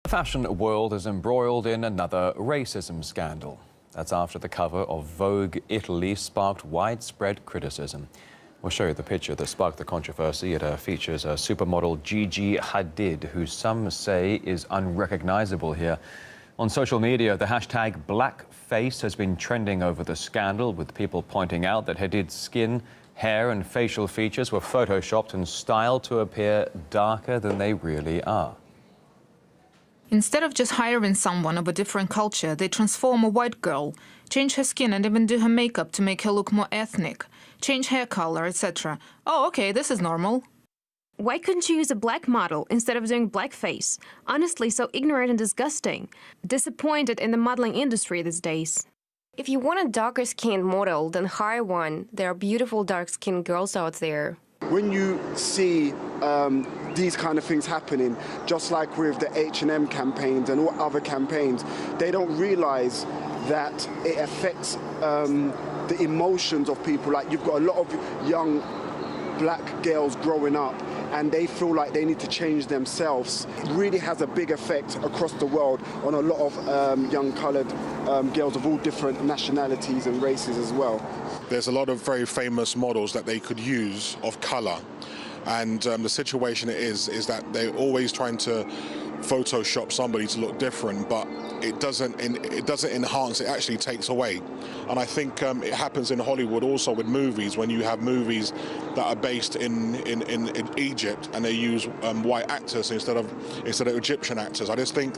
The fashion world is embroiled in another racism scandal. That's after the cover of Vogue Italy sparked widespread criticism. We'll show you the picture that sparked the controversy. It features a supermodel Gigi Hadid, who some say is unrecognizable here. On social media, the hashtag blackface has been trending over the scandal, with people pointing out that Hadid's skin, hair and facial features were photoshopped and styled to appear darker than they really are. Instead of just hiring someone of a different culture, they transform a white girl, change her skin and even do her makeup to make her look more ethnic, change hair color, etc. Oh, okay, this is normal. Why couldn't you use a black model instead of doing blackface? Honestly, so ignorant and disgusting. Disappointed in the modeling industry these days. If you want a darker-skinned model, then hire one. There are beautiful dark-skinned girls out there. When you see these kind of things happening, just like with the H&M campaigns and all other campaigns, they don't realize that it affects the emotions of people. Like, you've got a lot of young black girls growing up and they feel like they need to change themselves. It really has a big effect across the world on a lot of young coloured girls of all different nationalities and races as well. There's a lot of very famous models that they could use of colour, and the situation is that they're always trying to Photoshop somebody to look different, but it doesn't enhance, it actually takes away. And I think it happens in Hollywood also with movies, when you have movies that are based in Egypt and they use white actors instead of Egyptian actors. I just think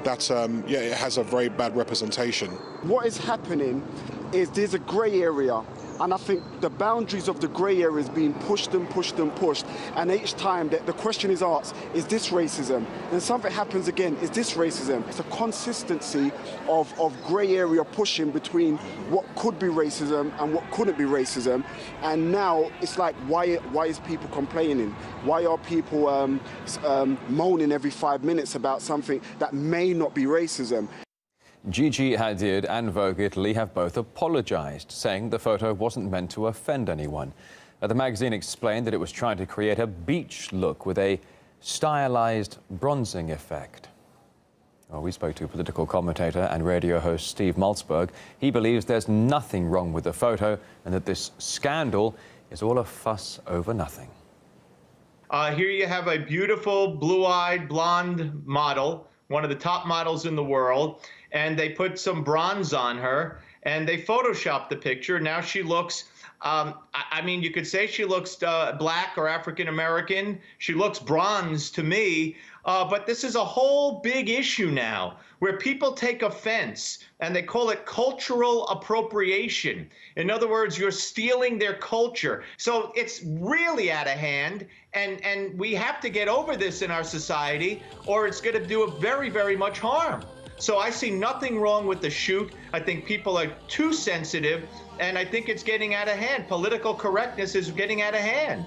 that it has a very bad representation. What is happening is there's a grey area, and I think the boundaries of the grey area is being pushed and pushed and pushed, and each time the question is asked, is this racism? And something happens again, is this racism? It's a consistency of grey area pushing between what could be racism and what couldn't be racism, and now it's like, why is people complaining? Why are people moaning every 5 minutes about something that may not be racism? Gigi Hadid and Vogue Italy have both apologized, saying the photo wasn't meant to offend anyone. The magazine explained that it was trying to create a beach look with a stylized bronzing effect. Well, we spoke to political commentator and radio host Steve Maltzberg. He believes there's nothing wrong with the photo and that this scandal is all a fuss over nothing. Here you have a beautiful blue-eyed blonde model, one of the top models in the world, and they put some bronze on her and they photoshopped the picture. Now she looks, I mean, you could say she looks black or African-American. She looks bronze to me, but this is a whole big issue now where people take offense and they call it cultural appropriation. In other words, you're stealing their culture. So it's really out of hand, and we have to get over this in our society, or it's going to do very, very much harm. So I see nothing wrong with the shoot. I think people are too sensitive, and I think it's getting out of hand. Political correctness is getting out of hand.